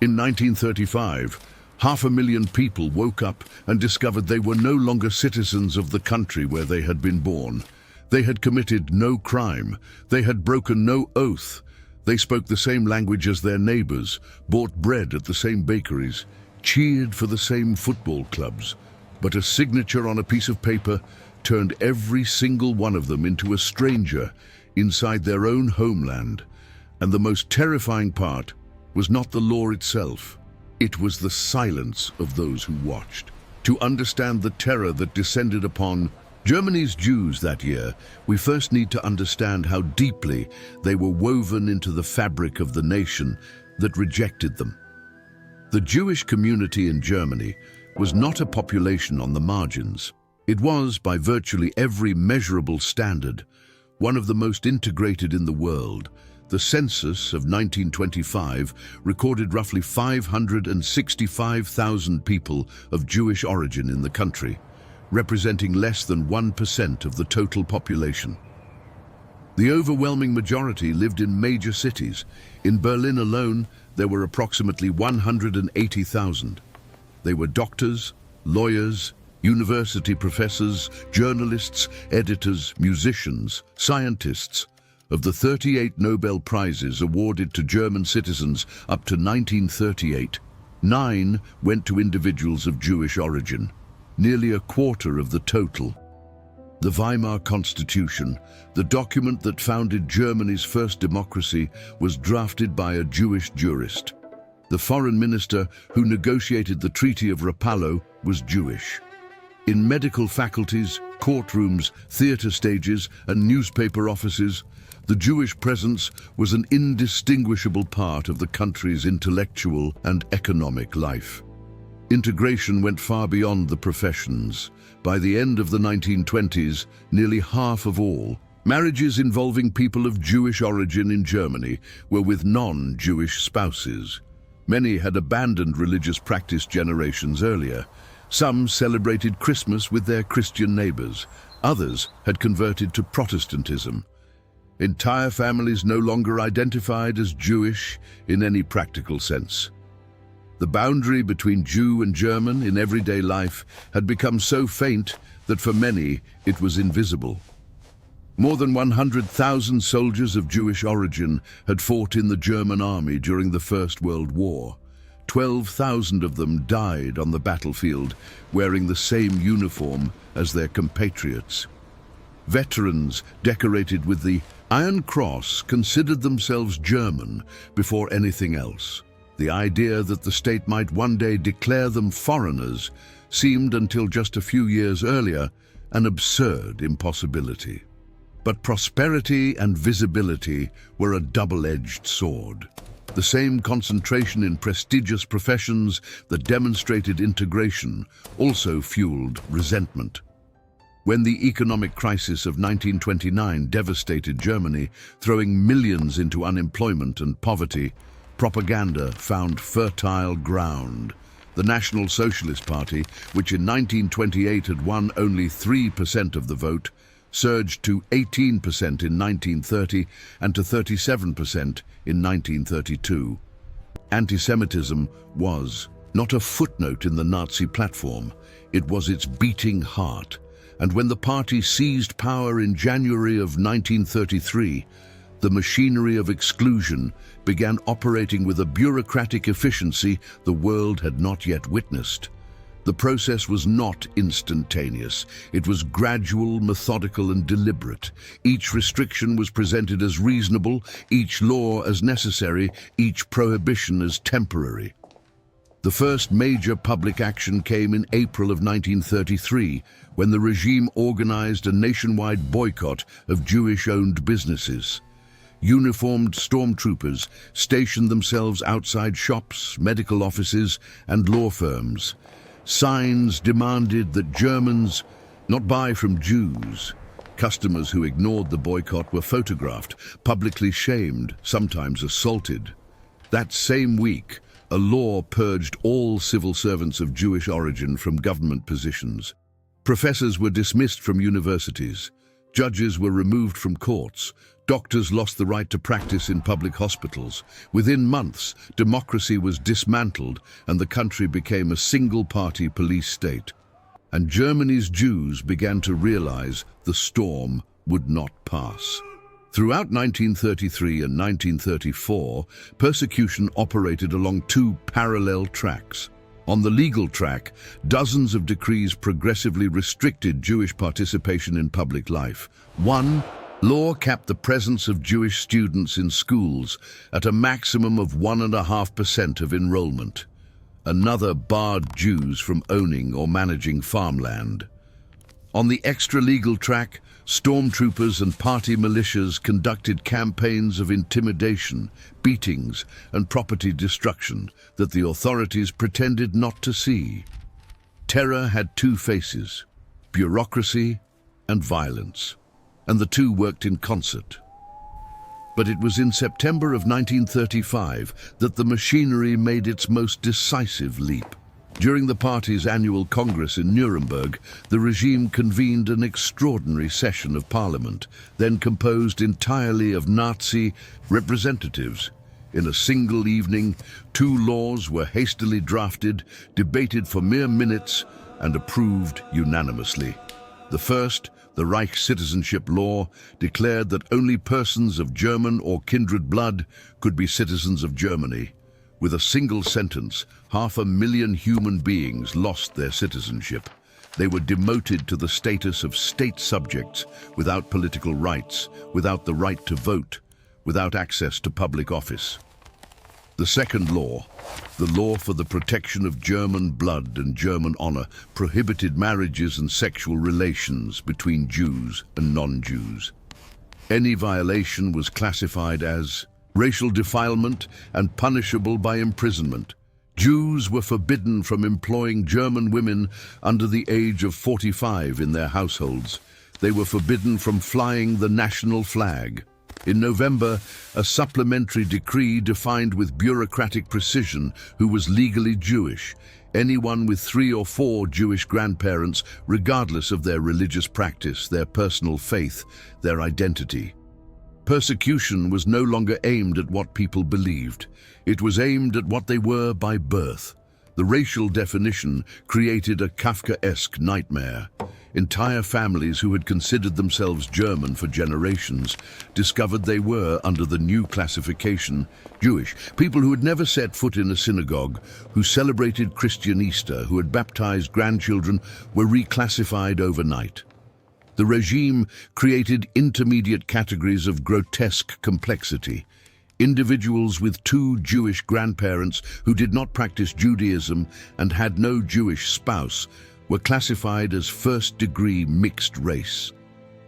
In 1935, 500,000 people woke up and discovered they were no longer citizens of the country where they had been born. They had committed no crime. They had broken no oath. They spoke the same language as their neighbors, bought bread at the same bakeries, cheered for the same football clubs. But a signature on a piece of paper turned every single one of them into a stranger inside their own homeland. And the most terrifying part was not the law itself. It was the silence of those who watched. To understand the terror that descended upon Germany's Jews that year, we first need to understand how deeply they were woven into the fabric of the nation that rejected them. The Jewish community in Germany was not a population on the margins. It was, by virtually every measurable standard, one of the most integrated in the world. The census of 1925 recorded roughly 565,000 people of Jewish origin in the country, representing less than 1% of the total population. The overwhelming majority lived in major cities. In Berlin alone, there were approximately 180,000. They were doctors, lawyers, university professors, journalists, editors, musicians, scientists. Of the 38 Nobel Prizes awarded to German citizens up to 1938, 9 went to individuals of Jewish origin, nearly a quarter of the total. The Weimar Constitution, the document that founded Germany's first democracy, was drafted by a Jewish jurist. The foreign minister who negotiated the Treaty of Rapallo was Jewish. In medical faculties, courtrooms, theater stages, and newspaper offices, the Jewish presence was an indistinguishable part of the country's intellectual and economic life. Integration went far beyond the professions. By the end of the 1920s, nearly half of all marriages involving people of Jewish origin in Germany were with non-Jewish spouses. Many had abandoned religious practice generations earlier. Some celebrated Christmas with their Christian neighbors. Others had converted to Protestantism. Entire families no longer identified as Jewish in any practical sense. The boundary between Jew and German in everyday life had become so faint that for many it was invisible. More than 100,000 soldiers of Jewish origin had fought in the German army during the First World War. 12,000 of them died on the battlefield, wearing the same uniform as their compatriots. Veterans decorated with the Iron Cross considered themselves German before anything else. The idea that the state might one day declare them foreigners seemed, until just a few years earlier, an absurd impossibility. But prosperity and visibility were a double-edged sword. The same concentration in prestigious professions that demonstrated integration also fueled resentment. When the economic crisis of 1929 devastated Germany, throwing millions into unemployment and poverty, propaganda found fertile ground. The National Socialist Party, which in 1928 had won only 3% of the vote, surged to 18% in 1930 and to 37% in 1932. Anti-Semitism was not a footnote in the Nazi platform, it was its beating heart. And when the party seized power in January of 1933, the machinery of exclusion began operating with a bureaucratic efficiency the world had not yet witnessed. The process was not instantaneous. It was gradual, methodical, and deliberate. Each restriction was presented as reasonable, each law as necessary, each prohibition as temporary. The first major public action came in April of 1933, when the regime organized a nationwide boycott of Jewish-owned businesses. Uniformed stormtroopers stationed themselves outside shops, medical offices, and law firms. Signs demanded that Germans not buy from Jews. Customers who ignored the boycott were photographed, publicly shamed, sometimes assaulted. That same week, a law purged all civil servants of Jewish origin from government positions. Professors were dismissed from universities. Judges were removed from courts. Doctors lost the right to practice in public hospitals. Within months, democracy was dismantled and the country became a single-party police state. And Germany's Jews began to realize the storm would not pass. Throughout 1933 and 1934, persecution operated along two parallel tracks. On the legal track, dozens of decrees progressively restricted Jewish participation in public life. One, law capped the presence of Jewish students in schools at a maximum of 1.5% of enrollment. Another barred Jews from owning or managing farmland. On the extra-legal track, stormtroopers and party militias conducted campaigns of intimidation, beatings, and property destruction that the authorities pretended not to see. Terror had two faces: bureaucracy and violence, and the two worked in concert. But it was in September of 1935 that the machinery made its most decisive leap. During the party's annual congress in Nuremberg, the regime convened an extraordinary session of parliament, then composed entirely of Nazi representatives. In a single evening, two laws were hastily drafted, debated for mere minutes, and approved unanimously. The first, the Reich Citizenship Law, declared that only persons of German or kindred blood could be citizens of Germany. With a single sentence, 500,000 human beings lost their citizenship. They were demoted to the status of state subjects, without political rights, without the right to vote, without access to public office. The second law, the law for the protection of German blood and German honor, prohibited marriages and sexual relations between Jews and non-Jews. Any violation was classified as racial defilement and punishable by imprisonment. Jews were forbidden from employing German women under the age of 45 in their households. They were forbidden from flying the national flag. In November, a supplementary decree defined with bureaucratic precision who was legally Jewish: anyone with 3 or 4 Jewish grandparents, regardless of their religious practice, their personal faith, their identity. Persecution was no longer aimed at what people believed. It was aimed at what they were by birth. The racial definition created a Kafkaesque nightmare. Entire families who had considered themselves German for generations discovered they were, under the new classification, Jewish. People who had never set foot in a synagogue, who celebrated Christian Easter, who had baptized grandchildren, were reclassified overnight. The regime created intermediate categories of grotesque complexity. Individuals with 2 Jewish grandparents who did not practice Judaism and had no Jewish spouse were classified as first-degree mixed race.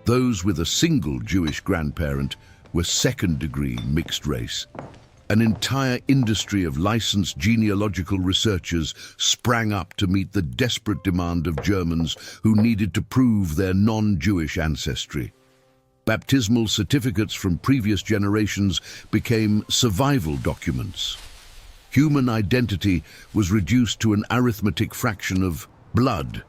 Those with a single Jewish grandparent were second-degree mixed race. An entire industry of licensed genealogical researchers sprang up to meet the desperate demand of Germans who needed to prove their non-Jewish ancestry. Baptismal certificates from previous generations became survival documents. Human identity was reduced to an arithmetic fraction of blood.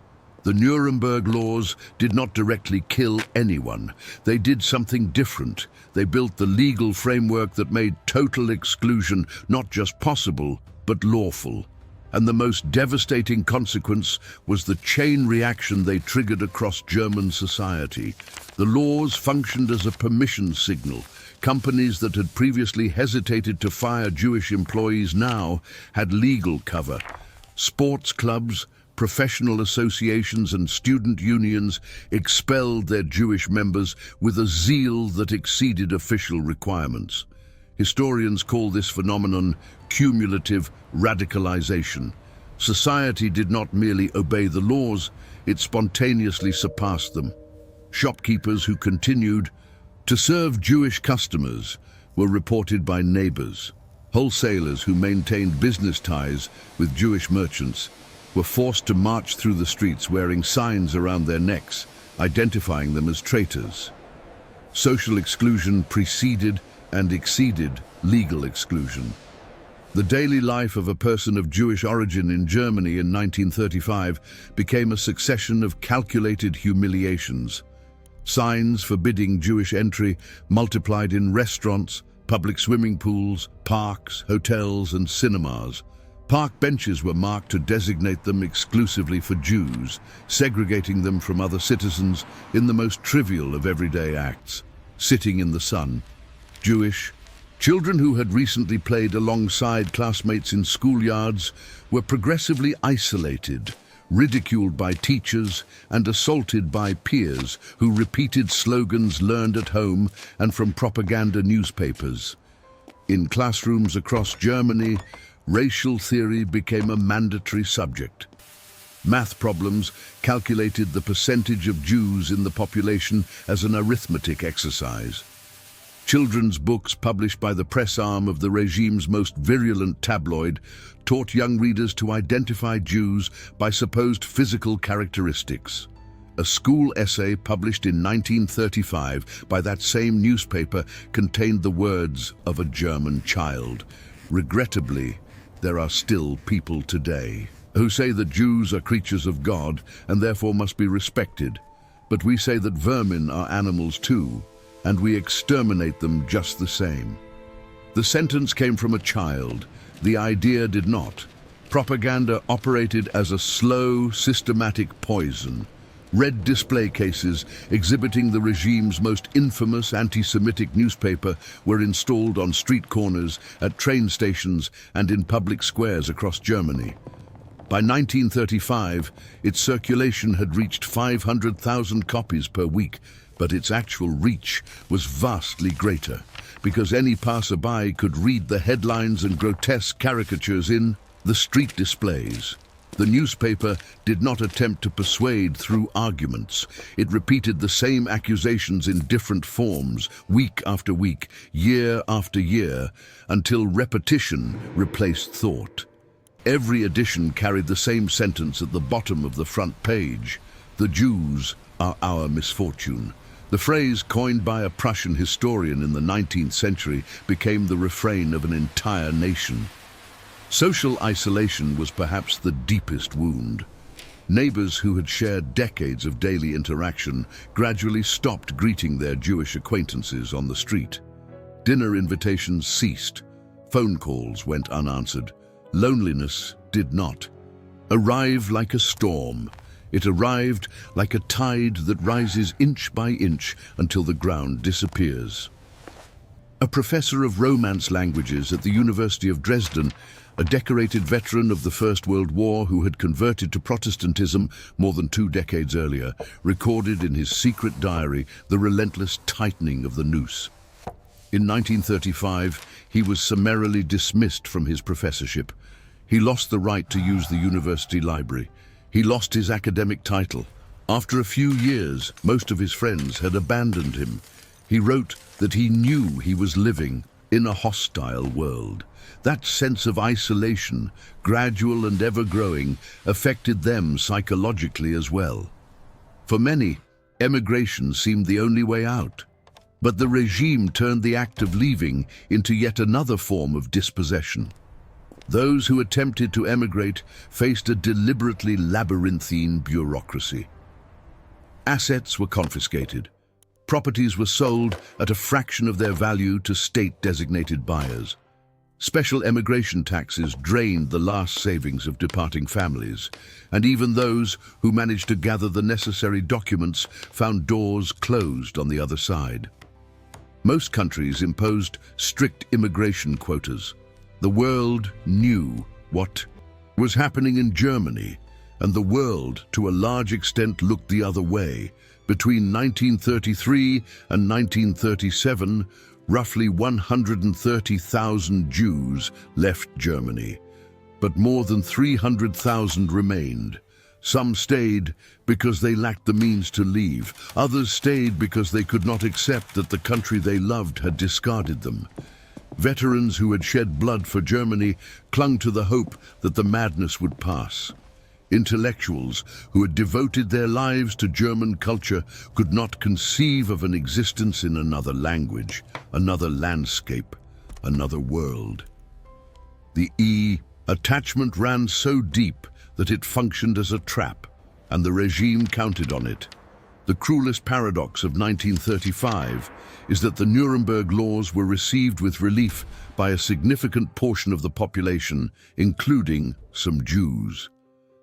The Nuremberg laws did not directly kill anyone. They did something different. They built the legal framework that made total exclusion not just possible, but lawful. And the most devastating consequence was the chain reaction they triggered across German society. The laws functioned as a permission signal. Companies that had previously hesitated to fire Jewish employees now had legal cover. Sports clubs, professional associations and student unions expelled their Jewish members with a zeal that exceeded official requirements. Historians call this phenomenon cumulative radicalization. Society did not merely obey the laws, it spontaneously surpassed them. Shopkeepers who continued to serve Jewish customers were reported by neighbors. Wholesalers who maintained business ties with Jewish merchants were forced to march through the streets wearing signs around their necks, identifying them as traitors. Social exclusion preceded and exceeded legal exclusion. The daily life of a person of Jewish origin in Germany in 1935 became a succession of calculated humiliations. Signs forbidding Jewish entry multiplied in restaurants, public swimming pools, parks, hotels, and cinemas. Park benches were marked to designate them exclusively for Jews, segregating them from other citizens in the most trivial of everyday acts. Sitting in the sun. Jewish. Children who had recently played alongside classmates in schoolyards were progressively isolated, ridiculed by teachers and assaulted by peers who repeated slogans learned at home and from propaganda newspapers. In classrooms across Germany, racial theory became a mandatory subject. Math problems calculated the percentage of Jews in the population as an arithmetic exercise. Children's books published by the press arm of the regime's most virulent tabloid taught young readers to identify Jews by supposed physical characteristics. A school essay published in 1935 by that same newspaper contained the words of a German child. Regrettably, there are still people today who say that Jews are creatures of God and therefore must be respected. But we say that vermin are animals too, and we exterminate them just the same. The sentence came from a child. The idea did not. Propaganda operated as a slow, systematic poison. Red display cases exhibiting the regime's most infamous anti-Semitic newspaper were installed on street corners, at train stations, and in public squares across Germany. By 1935, its circulation had reached 500,000 copies per week, but its actual reach was vastly greater, because any passerby could read the headlines and grotesque caricatures in the street displays. The newspaper did not attempt to persuade through arguments. It repeated the same accusations in different forms, week after week, year after year, until repetition replaced thought. Every edition carried the same sentence at the bottom of the front page: "The Jews are our misfortune." The phrase, coined by a Prussian historian in the 19th century, became the refrain of an entire nation. Social isolation was perhaps the deepest wound. Neighbors who had shared decades of daily interaction gradually stopped greeting their Jewish acquaintances on the street. Dinner invitations ceased. Phone calls went unanswered. Loneliness did not. Arrive like a storm. It arrived like a tide that rises inch by inch until the ground disappears. A professor of Romance languages at the University of Dresden, a decorated veteran of the First World War who had converted to Protestantism more than 2 decades earlier, recorded in his secret diary the relentless tightening of the noose. In 1935, he was summarily dismissed from his professorship. He lost the right to use the university library. He lost his academic title. After a few years, most of his friends had abandoned him. He wrote that he knew he was living in a hostile world. That sense of isolation, gradual and ever-growing, affected them psychologically as well. For many, emigration seemed the only way out. But the regime turned the act of leaving into yet another form of dispossession. Those who attempted to emigrate faced a deliberately labyrinthine bureaucracy. Assets were confiscated. Properties were sold at a fraction of their value to state-designated buyers. Special emigration taxes drained the last savings of departing families, and even those who managed to gather the necessary documents found doors closed on the other side. Most countries imposed strict immigration quotas. The world knew what was happening in Germany, and the world, to a large extent, looked the other way. Between 1933 and 1937, roughly 130,000 Jews left Germany, but more than 300,000 remained. Some stayed because they lacked the means to leave. Others stayed because they could not accept that the country they loved had discarded them. Veterans who had shed blood for Germany clung to the hope that the madness would pass. Intellectuals who had devoted their lives to German culture could not conceive of an existence in another language, another landscape, another world. The attachment ran so deep that it functioned as a trap, and the regime counted on it. The cruelest paradox of 1935 is that the Nuremberg laws were received with relief by a significant portion of the population, including some Jews.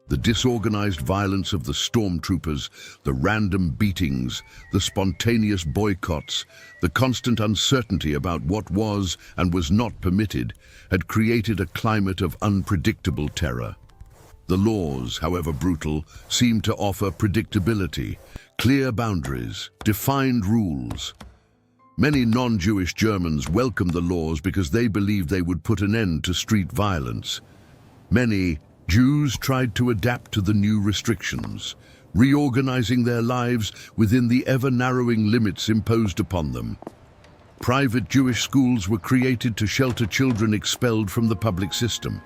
The disorganized violence of the stormtroopers, the random beatings, the spontaneous boycotts, the constant uncertainty about what was and was not permitted had created a climate of unpredictable terror. The laws, however brutal, seemed to offer predictability, clear boundaries, defined rules. Many non-Jewish Germans welcomed the laws because they believed they would put an end to street violence. Many Jews tried to adapt to the new restrictions, reorganizing their lives within the ever-narrowing limits imposed upon them. Private Jewish schools were created to shelter children expelled from the public system.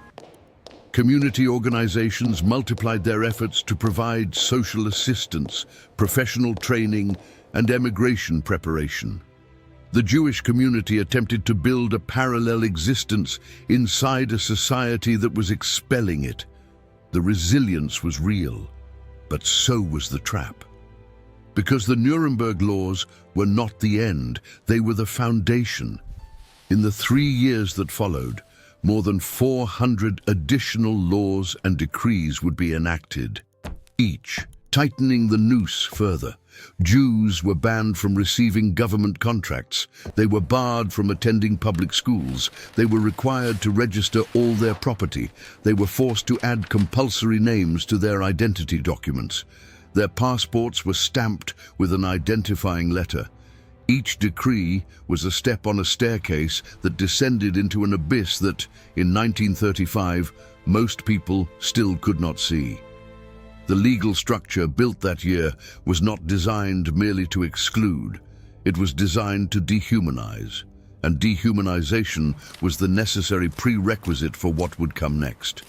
Community organizations multiplied their efforts to provide social assistance, professional training, and emigration preparation. The Jewish community attempted to build a parallel existence inside a society that was expelling it. The resilience was real, but so was the trap. Because the Nuremberg laws were not the end, they were the foundation. In the 3 years that followed, more than 400 additional laws and decrees would be enacted, each tightening the noose further. Jews were banned from receiving government contracts. They were barred from attending public schools. They were required to register all their property. They were forced to add compulsory names to their identity documents. Their passports were stamped with an identifying letter. Each decree was a step on a staircase that descended into an abyss that, in 1935, most people still could not see. The legal structure built that year was not designed merely to exclude. It was designed to dehumanize, and dehumanization was the necessary prerequisite for what would come next.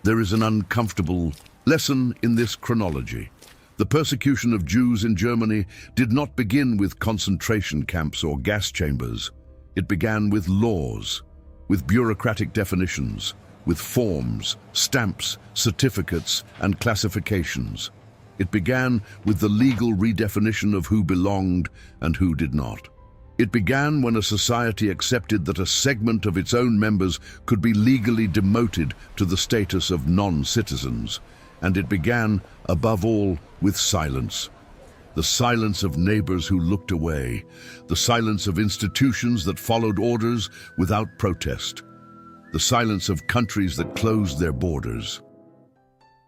There is an uncomfortable lesson in this chronology. The persecution of Jews in Germany did not begin with concentration camps or gas chambers. It began with laws, with bureaucratic definitions, with forms, stamps, certificates, and classifications. It began with the legal redefinition of who belonged and who did not. It began when a society accepted that a segment of its own members could be legally demoted to the status of non-citizens. And it began, above all, with silence. The silence of neighbors who looked away, the silence of institutions that followed orders without protest, the silence of countries that closed their borders.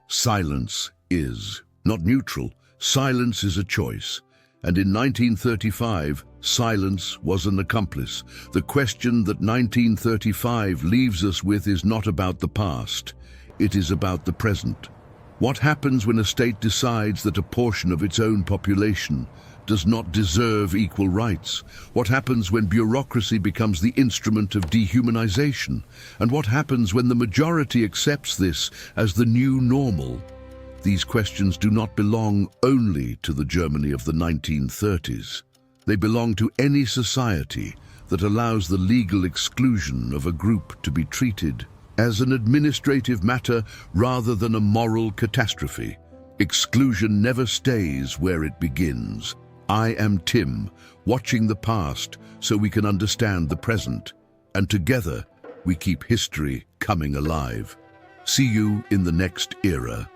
Silence is not neutral. Silence is a choice. And in 1935, silence was an accomplice. The question that 1935 leaves us with is not about the past. It is about the present. What happens when a state decides that a portion of its own population does not deserve equal rights? What happens when bureaucracy becomes the instrument of dehumanization? And what happens when the majority accepts this as the new normal? These questions do not belong only to the Germany of the 1930s. They belong to any society that allows the legal exclusion of a group to be treated as an administrative matter rather than a moral catastrophe. Exclusion never stays where it begins. I am Tim, watching the past so we can understand the present, and together we keep history coming alive. See you in the next era.